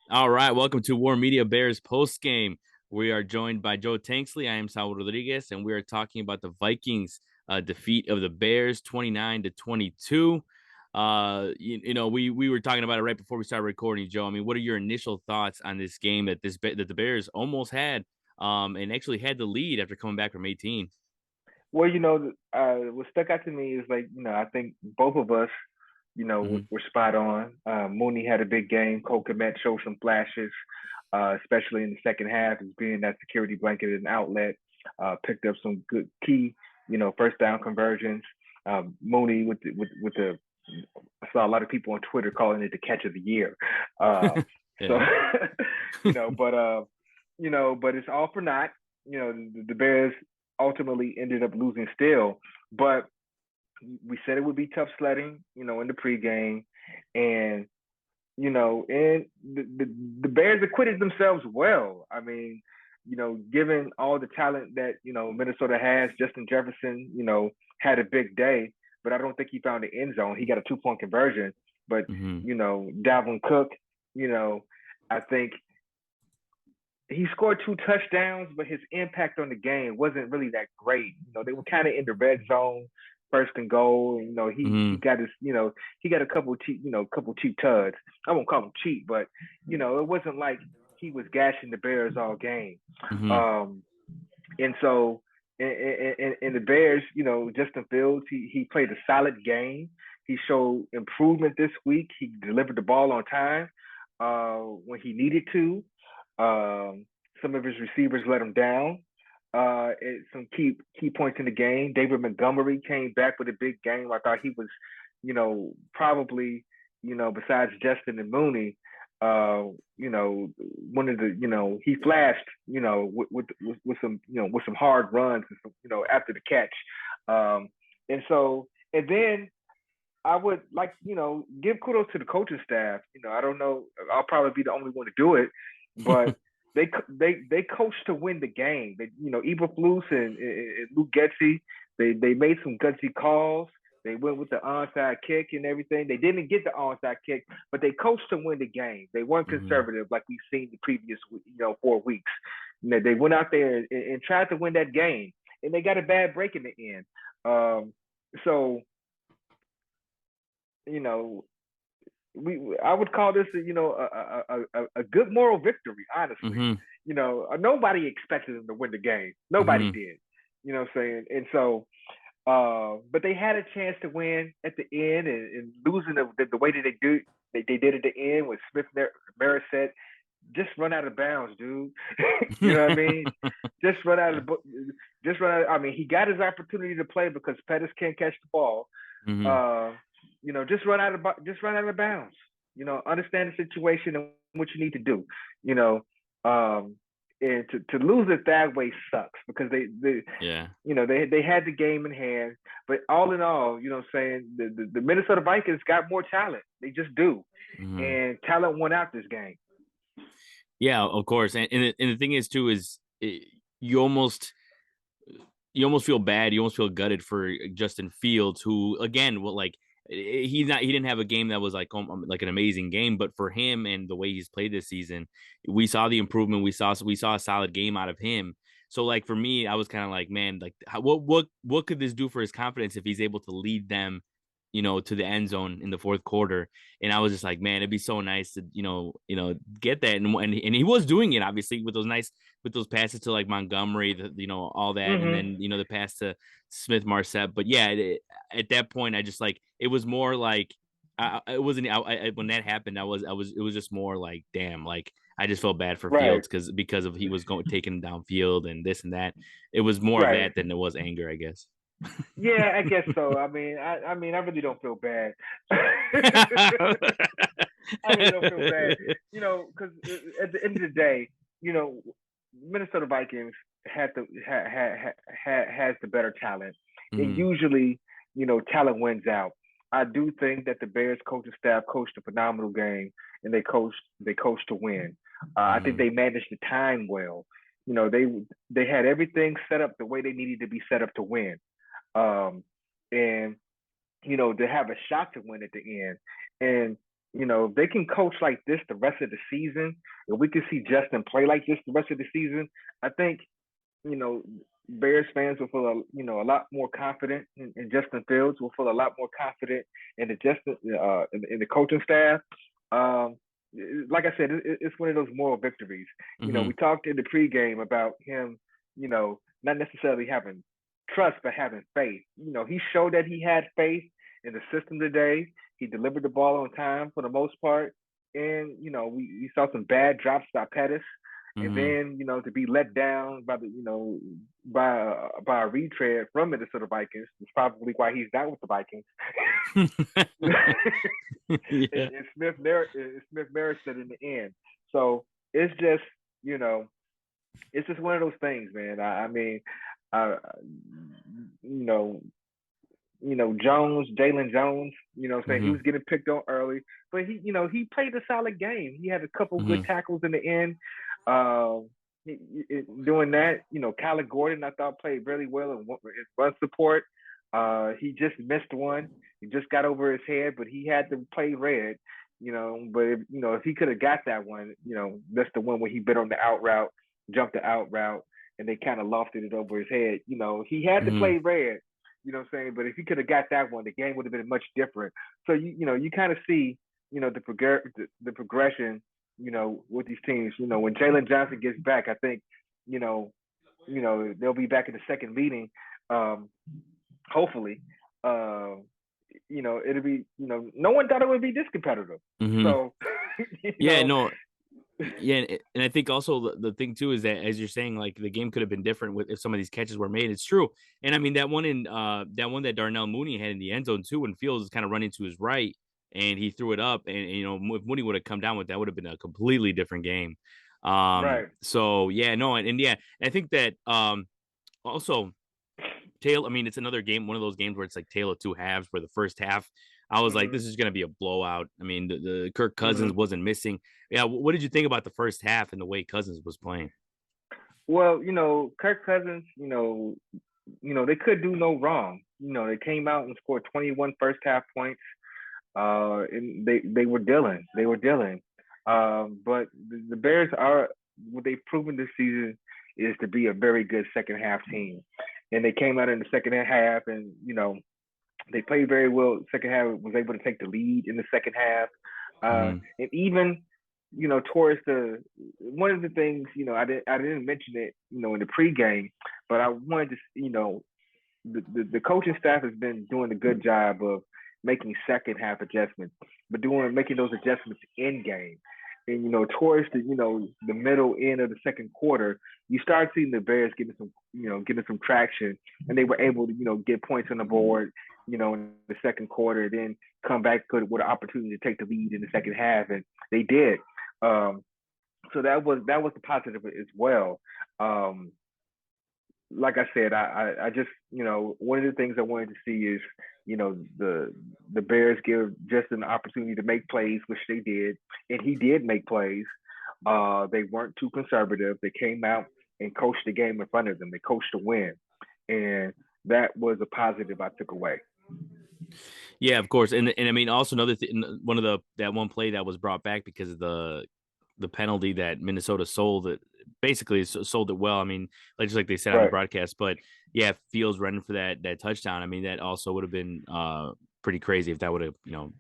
All right, welcome to War Media Bears post game. We are joined by Joe Tanksley. I am Saul Rodriguez, and we are talking about the Vikings defeat of the Bears, 29-22. We were talking about it right before we started recording, Joe. I mean, what are your initial thoughts on this game that the Bears almost had, and actually had the lead after coming back from 18? Well, what stuck out to me is I think both of us, Mm-hmm. were spot on. Mooney had a big game. Cole Kmet showed some flashes, especially in the second half, as being that security blanket and outlet. Picked up some good key, first down conversions. Mooney with the I saw a lot of people on Twitter calling it the catch of the year. Uh, so, Yeah. but it's all for naught. The Bears ultimately ended up losing still, but we said it would be tough sledding, in the pregame, and and the Bears acquitted themselves well. I mean, given all the talent that Minnesota has, Justin Jefferson, had a big day, but I don't think he found the end zone. He got a 2 point conversion, but Mm-hmm. Dalvin Cook, you know, I think he scored 2 touchdowns, but his impact on the game wasn't really that great. They were kind of in the red zone, first and goal. And, he Mm-hmm. got his, he got a couple cheap tuds. I won't call them cheap, but it wasn't like he was gashing the Bears all game. Mm-hmm. Um, and so, in the Bears, Justin Fields, he played a solid game. He showed improvement this week. He delivered the ball on time when he needed to. Some of his receivers let him down. Some key points in the game. David Montgomery came back with a big game. I thought he was, probably, besides Justin and Mooney, one of the, he flashed, with some, with some hard runs and some, after the catch. And then I would like, give kudos to the coaching staff. I don't know, I'll probably be the only one to do it, but they coached to win the game. They, Eberflus and Luke Getsy, they made some gutsy calls. They went with the onside kick and everything. They didn't get the onside kick, but they coached to win the game. They weren't Mm-hmm. conservative like we've seen the previous, 4 weeks. They went out there and tried to win that game, and they got a bad break in the end. So you know, I would call this a good moral victory. Honestly, Mm-hmm. nobody expected them to win the game. Nobody Mm-hmm. did. You know what I'm saying? And so, but they had a chance to win at the end, and losing the way that they did at the end when Smith Maris said, "Just run out of bounds, dude." You know what I mean? Just run out Yeah. of just run out. I mean, he got his opportunity to play because Pettis can't catch the ball. Mm-hmm. uh, just run out of bounds. Understand the situation and what you need to do. You know, um, and to lose it that way sucks because Yeah. they had the game in hand. But all in all, I'm saying the Minnesota Vikings got more talent. They just do, Mm-hmm. and talent won out this game. Yeah, of course. And the thing is too is you almost you almost feel bad. You almost feel gutted for Justin Fields, who again, he didn't have a game that was like an amazing game, but for him and the way he's played this season, we saw the improvement. We saw a solid game out of him. So like for me, I was kind of like, man, like what could this do for his confidence if he's able to lead them, to the end zone in the fourth quarter? And I was just like, man, it'd be so nice to get that, and he was doing it obviously with those passes to like Montgomery, all that, and Mm-hmm. then the pass to Smith Marset. But yeah, at that point, I just like it was more like it wasn't when that happened. It was just more like damn, like I just felt bad for Right. Fields because of he was going taking downfield and this and that. It was more of Right. that than it was anger, I guess. Yeah, I guess so. I mean, I really don't feel bad. I really don't feel bad, because at the end of the day, you know, Minnesota Vikings had the has the better talent, and Mm, usually, talent wins out. I do think that the Bears coaching staff coached a phenomenal game, and they coached to win. I think mm, they managed the time well. They had everything set up the way they needed to be set up to win, um, and to have a shot to win at the end. And if they can coach like this the rest of the season, if we can see Justin play like this the rest of the season, I think you know, Bears fans will feel a lot more confident in Justin Fields. Will feel a lot more confident in the Justin in the coaching staff. Um, like I said, it's one of those moral victories. Mm-hmm. We talked in the pregame about him. Not necessarily having trust, but having faith. He showed that he had faith in the system today. He delivered the ball on time for the most part, and we saw some bad drops by Pettis. And Mm-hmm. then, to be let down by by a retread from Minnesota Vikings is probably why he's not with the Vikings. Yeah. and Smith Maris said in the end. So it's just, it's just one of those things, man. I mean, uh, you know, Jones, Jalen Jones, saying he Mm-hmm. was getting picked on early, but he played a solid game. He had a couple good Mm-hmm. tackles in the end. Uh, Doing that, Kyler Gordon, I thought played really well in run support. He just missed one. He just got over his head, but he had to play red. But if he could have got that one, that's the one where he bit on the out route, jumped the out route, and they kind of lofted it over his head. He had to Mm-hmm. play red. You know what I'm saying? But if he could have got that one, the game would have been much different. So you kind of see the progression with these teams. When Jalen Johnson gets back, I think you know they'll be back in the second meeting. Um, Hopefully, uh, it'll be no one thought it would be this competitive. Mm-hmm. So you Yeah, know, no, yeah, and I think also the thing too is that as you're saying, like the game could have been different with if some of these catches were made. It's true, and I mean that one that Darnell Mooney had in the end zone too, when Fields is kind of running to his right and he threw it up, and if Mooney would have come down with that, would have been a completely different game. right? So yeah, no, and yeah, I think that also I mean, it's another game, one of those games where it's like tale of two halves. Where the first half, I was like, Mm-hmm. this is going to be a blowout. I mean, the Kirk Cousins Mm-hmm. wasn't missing. Yeah, what did you think about the first half and the way Cousins was playing? Well, Kirk Cousins, they could do no wrong. They came out and scored 21 first half points. And they were dealing. They were dealing. But the Bears are what they've proven this season is to be a very good second half team. And they came out in the second half, and they played very well. Second half was able to take the lead in the second half, Hmm. and even towards the one of the things I didn't mention it in the pregame, but I wanted to the coaching staff has been doing a good job of making second half adjustments, but making those adjustments in game. And towards the middle end of the second quarter, you start seeing the Bears getting some traction, and they were able to get points on the board, in the second quarter, then come back with an opportunity to take the lead in the second half, and they did. Um, so that was the positive as well. Um, like I said, I just one of the things I wanted to see is the Bears give Justin an opportunity to make plays, which they did, and he did make plays. They weren't too conservative. They came out and coached the game in front of them. They coached to win, and that was a positive I took away. Yeah, of course, and I mean also another thing, one of that one play that was brought back because of the penalty that Minnesota sold it basically sold it well. I mean, just like they said on the Right. broadcast, but yeah, Fields running for that touchdown. I mean, that also would have been pretty crazy if that would have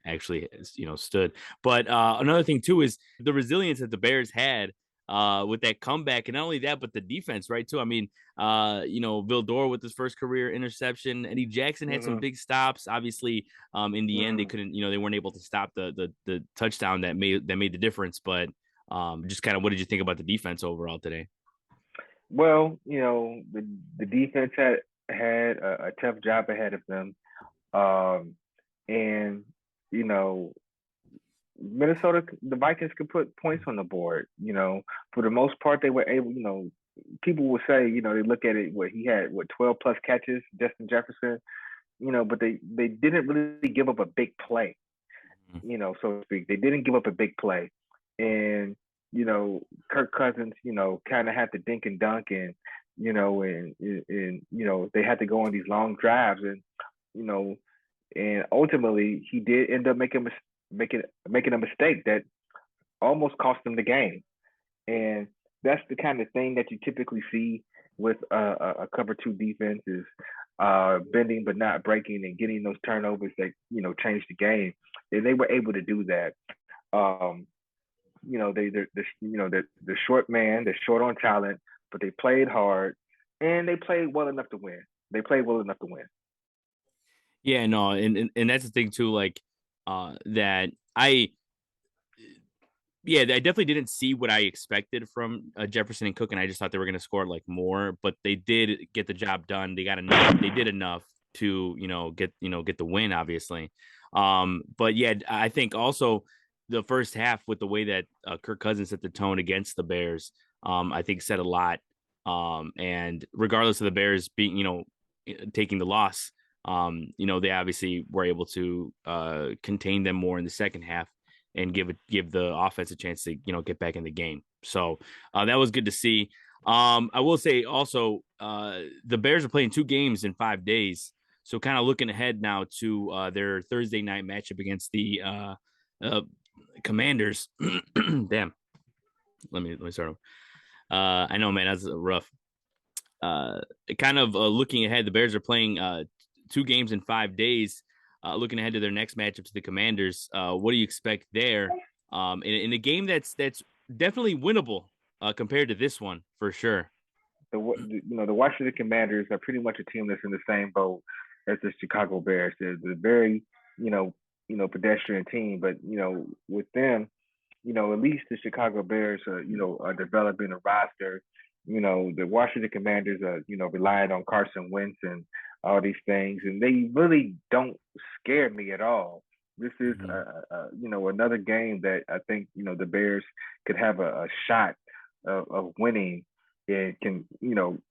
actually stood. But another thing too is the resilience that the Bears had with that comeback, and not only that, but the defense, right? Too. I mean, Vildor with his first career interception. Eddie Jackson had some Mm-hmm. big stops. Obviously, in the end, they Mm-hmm. couldn't, they weren't able to stop the touchdown that made the difference. But just kind of what did you think about the defense overall today? Well, the defense had a tough job ahead of them, and you know Minnesota, the Vikings could put points on the board. For the most part, they were able. People will say, they look at it. What he had, 12 plus catches, Justin Jefferson. But they didn't really give up a big play. So to speak, they didn't give up a big play, and Kirk Cousins, kind of had to dink and dunk, and they had to go on these long drives, and you know, and ultimately he did end up making making a mistake that almost cost them the game. And that's the kind of thing that you typically see with a cover two defense is bending but not breaking and getting those turnovers that change the game. And they were able to do that. Um, they're short man, they're short on talent, but they played hard and they played well enough to win. They played well enough to win. Yeah, no, and that's the thing too, like that I definitely didn't see what I expected from Jefferson and Cook, and I just thought they were going to score like more, but they did get the job done. They got enough. They did enough to get the win, obviously. But yeah, I think also the first half with the way that Kirk Cousins set the tone against the Bears, I think said a lot. And regardless of the Bears being taking the loss, they obviously were able to contain them more in the second half and give the offense a chance to get back in the game. So that was good to see. I will say also the Bears are playing 2 games in 5 days, so kind of looking ahead now to their Thursday night matchup against the uh, Commanders. Damn, let me start. I know, man, that's rough. Uh, Kind of looking ahead, the Bears are playing 2 games in 5 days. Looking ahead to their next matchup to the Commanders, what do you expect there? In a game that's definitely winnable compared to this one for sure. The Washington Commanders are pretty much a team that's in the same boat as the Chicago Bears. They're very pedestrian team, but with them, at least the Chicago Bears are developing a roster. The Washington Commanders are relying on Carson Wentz and all these things, and they really don't scare me at all. This is Mm-hmm. another game that I think the Bears could have a shot of winning. It can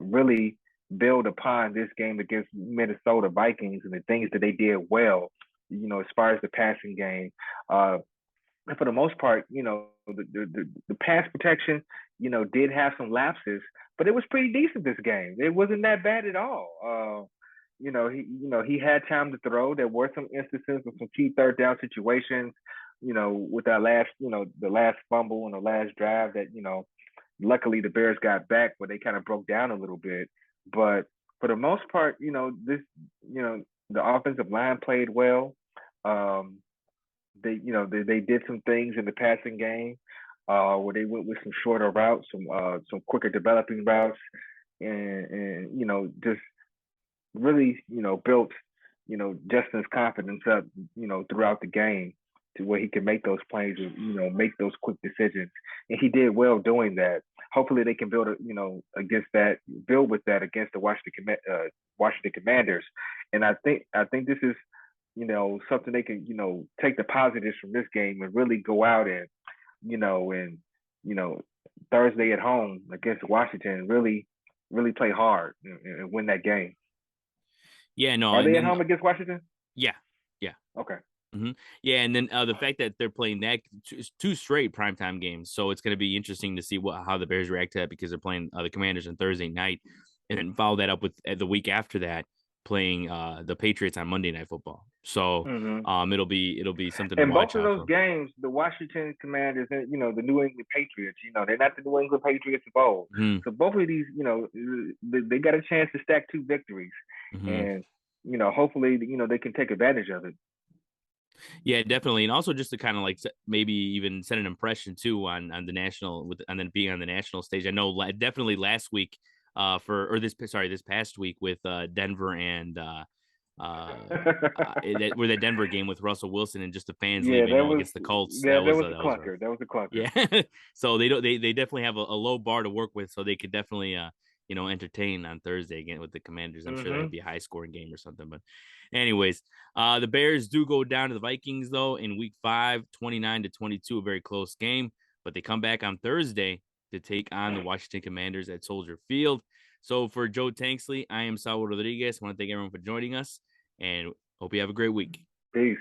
really build upon this game against Minnesota Vikings and the things that they did well. As far as the passing game, and for the most part, the pass protection, did have some lapses, but it was pretty decent this game. It wasn't that bad at all. He had time to throw. There were some instances of some key third down situations. With that last, the last fumble and the last drive that luckily the Bears got back, where they kind of broke down a little bit. But for the most part, the offensive line played well. Um, they did some things in the passing game where they went with some shorter routes, some quicker developing routes, and just really built Justin's confidence up throughout the game to where he can make those plays and make those quick decisions, and he did well doing that. Hopefully, they can build with that against the Washington Commanders, and I think this is something they can, take the positives from this game and really go out and you know, Thursday at home against Washington and really play hard and win that game. Yeah, no, Are and they at then home against Washington? yeah, yeah. Okay. Yeah, and then the fact that they're playing that two straight primetime games, so it's going to be interesting to see how the Bears react to that because they're playing the Commanders on Thursday night, and then follow that up with the week after that playing the Patriots on Monday Night Football. So Mm-hmm. it'll be something to In both watch of out those for. games, the Washington Commanders and the New England Patriots, they're not the New England Patriots of old. Hmm. So both of these, they got a chance to stack 2 victories, Hmm. and hopefully, they can take advantage of it. Yeah, definitely, and also just to kind of like maybe even set an impression too on the national with and then being on the national stage. I know definitely last week for or this past week with Denver and uh where that Denver game with Russell Wilson and just the fans Yeah, leaving that was against the Colts. yeah, that was a That was rough. clunker. That was a clunker. Yeah. So they don't they definitely have a low bar to work with, so they could definitely entertain on Thursday again with the Commanders. I'm sure that'd Mm-hmm. be a high scoring game or something. But anyways, the Bears do go down to the Vikings though in week 5, 29-22, a very close game, but they come back on Thursday to take on the Washington Commanders at Soldier Field. So for Joe Tanksley, I am Saul Rodriguez. I want to thank everyone for joining us and hope you have a great week. Peace.